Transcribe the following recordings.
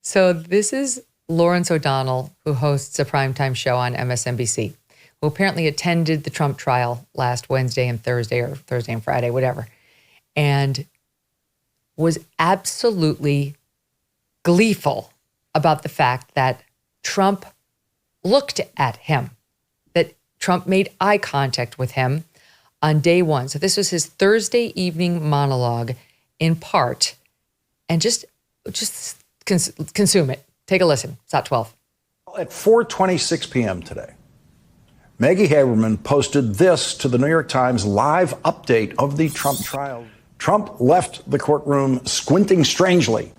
So this is Lawrence O'Donnell, who hosts a primetime show on MSNBC, who apparently attended the Trump trial last Wednesday and Thursday, or Thursday and Friday, whatever, and was absolutely gleeful about the fact that Trump looked at him, that Trump made eye contact with him on day one. So this was his Thursday evening monologue in part, and just consume it. Take a listen. It's at 12. At 4:26 p.m. today, Maggie Haberman posted this to the New York Times live update of the Trump trial. Trump left the courtroom squinting strangely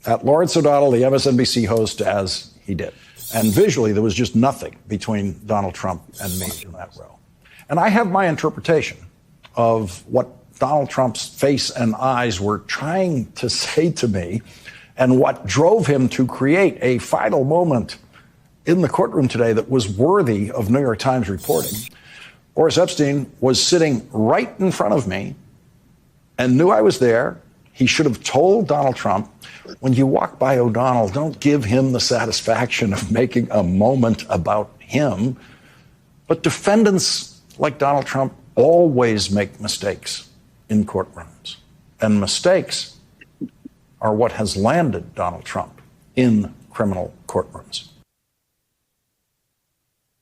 at Lawrence O'Donnell, the MSNBC host, as he did. And visually, there was just nothing between Donald Trump and me in that row. And I have my interpretation of what Donald Trump's face and eyes were trying to say to me and what drove him to create a final moment in the courtroom today that was worthy of New York Times reporting. Boris Epstein was sitting right in front of me and knew I was there. He should have told Donald Trump, when you walk by O'Donnell, don't give him the satisfaction of making a moment about him. But defendants like Donald Trump always make mistakes in courtrooms. And mistakes are what has landed Donald Trump in criminal courtrooms.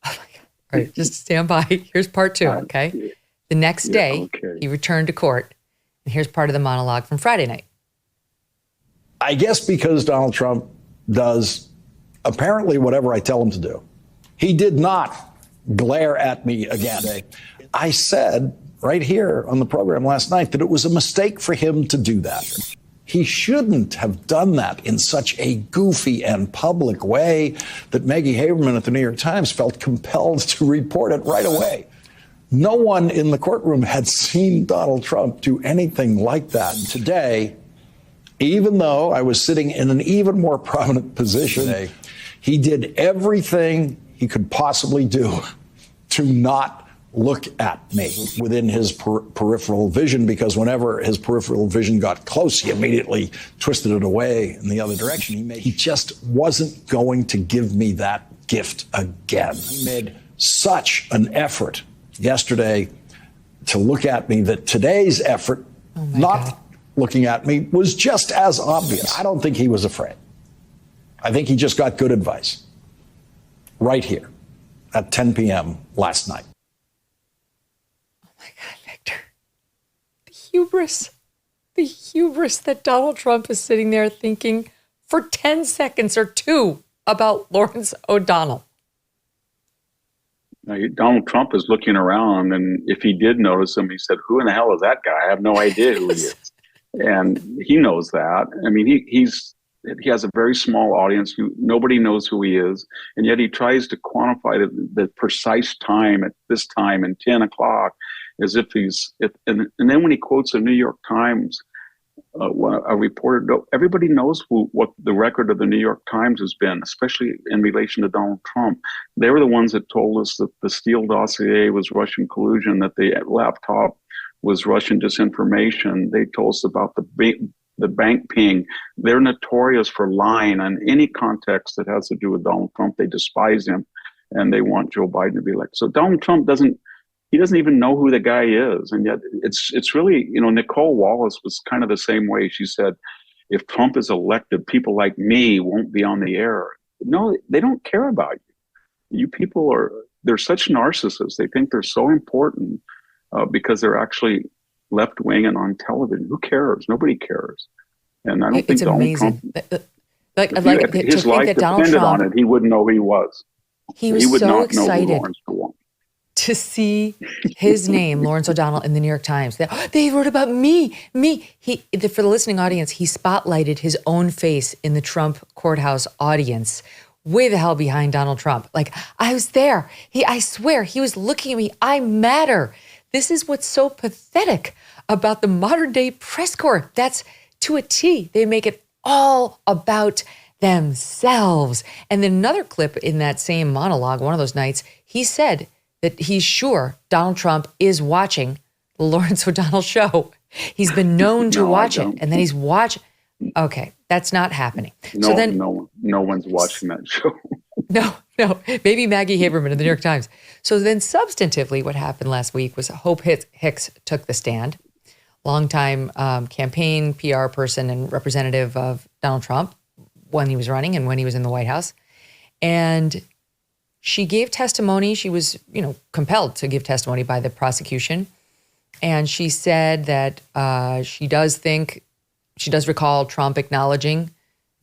Oh my God. All right, just stand by. Here's part two, okay? The next day, he returned to court. And here's part of the monologue from Friday night. I guess because Donald Trump does apparently whatever I tell him to do. He did not glare at me again. I said right here on the program last night that it was a mistake for him to do that. He shouldn't have done that in such a goofy and public way that Maggie Haberman at the New York Times felt compelled to report it right away. No one in the courtroom had seen Donald Trump do anything like that. Today, even though I was sitting in an even more prominent position, he did everything he could possibly do to not look at me within his peripheral vision, because whenever his peripheral vision got close, he immediately twisted it away in the other direction. He just wasn't going to give me that gift again. He made such an effort yesterday to look at me that today's effort, looking at me, was just as obvious. I don't think he was afraid. I think he just got good advice right here at 10 p.m. last night. Oh my God, Victor. The hubris that Donald Trump is sitting there thinking for 10 seconds or two about Lawrence O'Donnell. Donald Trump is looking around, and if he did notice him, he said, "Who in the hell is that guy? I have no idea who he is." And he knows that. I mean, he has a very small audience. Nobody knows who he is, and yet he tries to quantify the precise time at this time and 10 o'clock, as if and then when he quotes the New York Times, a reporter, everybody knows what the record of the New York Times has been, especially in relation to Donald Trump. They were the ones that told us that the Steele dossier was Russian collusion, that the laptop was Russian disinformation. They told us about the bank ping. They're notorious for lying on any context that has to do with Donald Trump. They despise him, and they want Joe Biden to be elected. So Donald Trump doesn't even know who the guy is. And yet it's really, Nicole Wallace was kind of the same way. She said, if Trump is elected, people like me won't be on the air. No, they don't care about you. You people they're such narcissists. They think they're so important because they're actually left wing and on television. Who cares? Nobody cares. And I don't think Donald Trump, his life depended on it, he wouldn't know who he was. He was so excited to see his name, Lawrence O'Donnell, in the New York Times. They wrote about me. For the listening audience, he spotlighted his own face in the Trump courthouse audience, way the hell behind Donald Trump. Like, I was there. I swear, he was looking at me. I matter. This is what's so pathetic about the modern day press corps. That's to a T. They make it all about themselves. And then another clip in that same monologue, one of those nights, he said that he's sure Donald Trump is watching the Lawrence O'Donnell show. He's been known to watch it. And then he's watching. Okay, That's not happening. No, so then, no one's watching that show. No, maybe Maggie Haberman in the New York Times. So then substantively what happened last week was Hope Hicks took the stand, longtime campaign PR person and representative of Donald Trump when he was running and when he was in the White House. And she gave testimony. She was, compelled to give testimony by the prosecution. And she said that she does recall Trump acknowledging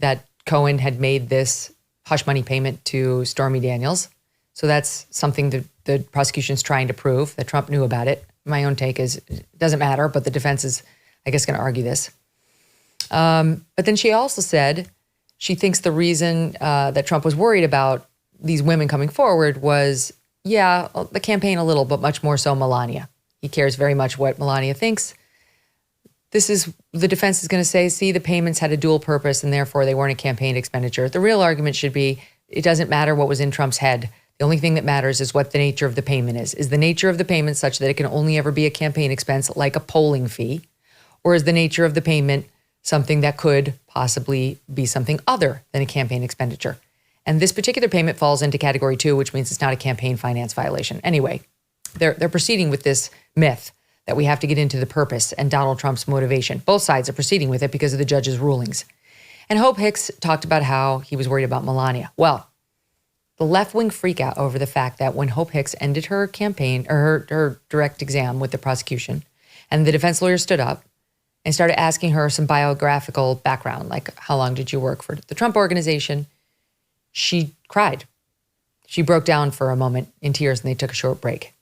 that Cohen had made this hush money payment to Stormy Daniels. So that's something that the prosecution's trying to prove, that Trump knew about it. My own take is it doesn't matter, but the defense is, I guess, going to argue this. But then she also said she thinks the reason that Trump was worried about these women coming forward was, the campaign a little, but much more so Melania. He cares very much what Melania thinks. The defense is going to say, see, the payments had a dual purpose and therefore they weren't a campaign expenditure. The real argument should be, it doesn't matter what was in Trump's head. The only thing that matters is what the nature of the payment is. Is the nature of the payment such that it can only ever be a campaign expense like a polling fee? Or is the nature of the payment something that could possibly be something other than a campaign expenditure? And this particular payment falls into category 2, which means it's not a campaign finance violation. Anyway, they're proceeding with this myth that we have to get into the purpose and Donald Trump's motivation. Both sides are proceeding with it because of the judge's rulings. And Hope Hicks talked about how he was worried about Melania. Well, the left-wing freak out over the fact that when Hope Hicks ended her campaign or her direct exam with the prosecution, and the defense lawyer stood up and started asking her some biographical background, like how long did you work for the Trump organization, she cried. She broke down for a moment in tears and they took a short break.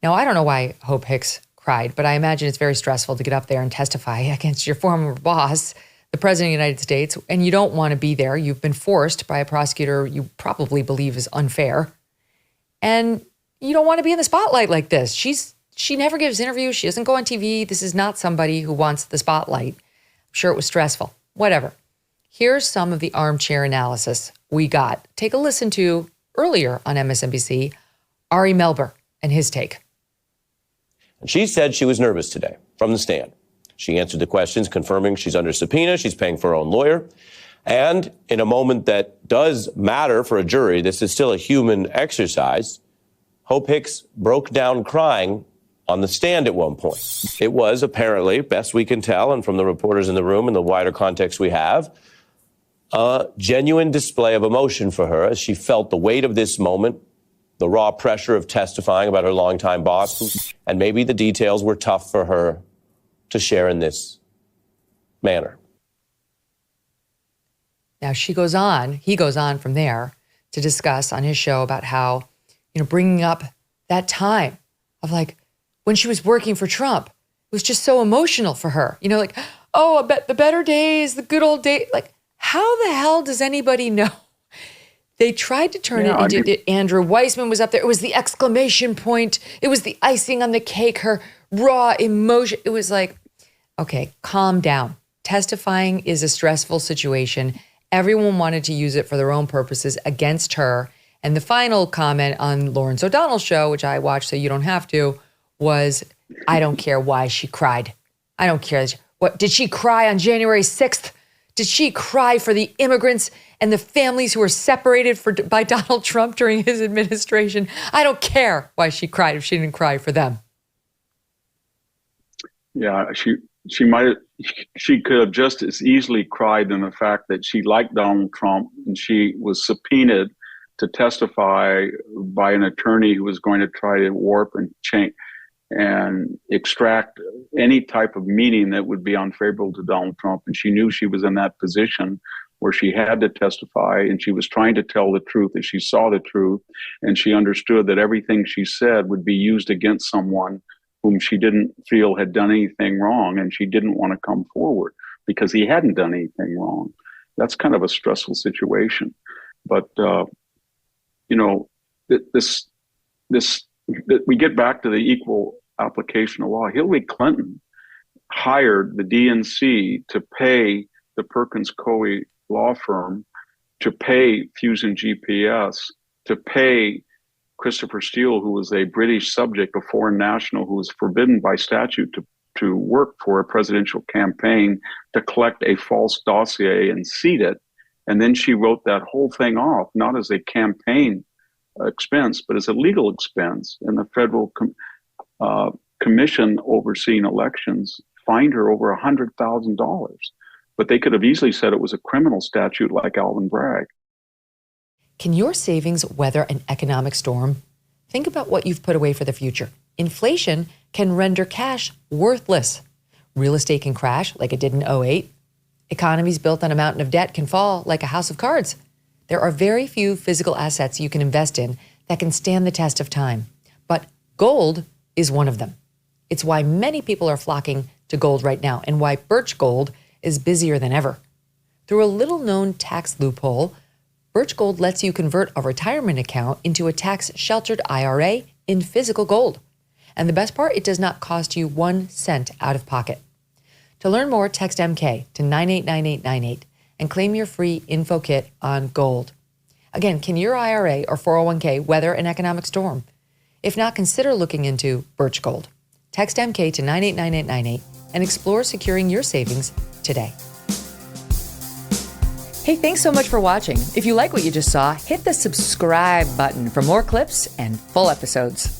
Now, I don't know why Hope Hicks cried, but I imagine it's very stressful to get up there and testify against your former boss, the president of the United States, and you don't want to be there. You've been forced by a prosecutor you probably believe is unfair, and you don't want to be in the spotlight like this. She never gives interviews. She doesn't go on TV. This is not somebody who wants the spotlight. I'm sure it was stressful. Whatever. Here's some of the armchair analysis we got. Take a listen to earlier on MSNBC, Ari Melber and his take. She said she was nervous today from the stand. She answered the questions, confirming she's under subpoena, she's paying for her own lawyer. And in a moment that does matter for a jury, this is still a human exercise, Hope Hicks broke down crying on the stand at one point. It was apparently, best we can tell, and from the reporters in the room and the wider context we have, a genuine display of emotion for her as she felt the weight of this moment, the raw pressure of testifying about her longtime boss, and maybe the details were tough for her to share in this manner. Now he goes on from there to discuss on his show about how, bringing up that time of like when she was working for Trump, it was just so emotional for her. I bet the better days, the good old days. Like, how the hell does anybody know? They tried to turn it into Andrew Weissman was up there. It was the exclamation point. It was the icing on the cake, her raw emotion. It was like, okay, calm down. Testifying is a stressful situation. Everyone wanted to use it for their own purposes against her. And the final comment on Lawrence O'Donnell's show, which I watched so you don't have to, was, I don't care why she cried. I don't care. What did she cry on January 6th? Did she cry for the immigrants and the families who were separated by Donald Trump during his administration? I don't care why she cried if she didn't cry for them. Yeah, she could have just as easily cried in the fact that she liked Donald Trump and she was subpoenaed to testify by an attorney who was going to try to warp and change and extract any type of meaning that would be unfavorable to Donald Trump. And she knew she was in that position where she had to testify and she was trying to tell the truth, and she saw the truth, and she understood that everything she said would be used against someone whom she didn't feel had done anything wrong, and she didn't want to come forward because he hadn't done anything wrong. That's kind of a stressful situation. But, we get back to the equal application of law. Hillary Clinton hired the DNC to pay the Perkins Coie law firm, to pay Fusion GPS, to pay Christopher Steele, who was a British subject, a foreign national who was forbidden by statute to to work for a presidential campaign to collect a false dossier and seed it. And then she wrote that whole thing off, not as a campaign expense, but as a legal expense. And the federal commission overseeing elections fined her over $100,000. But they could have easily said it was a criminal statute like Alvin Bragg. Can your savings weather an economic storm? Think about what you've put away for the future. Inflation can render cash worthless. Real estate can crash like it did in 2008. Economies built on a mountain of debt can fall like a house of cards. There are very few physical assets you can invest in that can stand the test of time. But gold is one of them. It's why many people are flocking to gold right now and why Birch Gold is busier than ever. Through a little-known tax loophole, Birch Gold lets you convert a retirement account into a tax-sheltered IRA in physical gold. And the best part, it does not cost you 1 cent out of pocket. To learn more, text MK to 989898 and claim your free info kit on gold. Again, can your IRA or 401k weather an economic storm? If not, consider looking into Birch Gold. Text MK to 989898 and explore securing your savings today. Hey, thanks so much for watching. If you like what you just saw, hit the subscribe button for more clips and full episodes.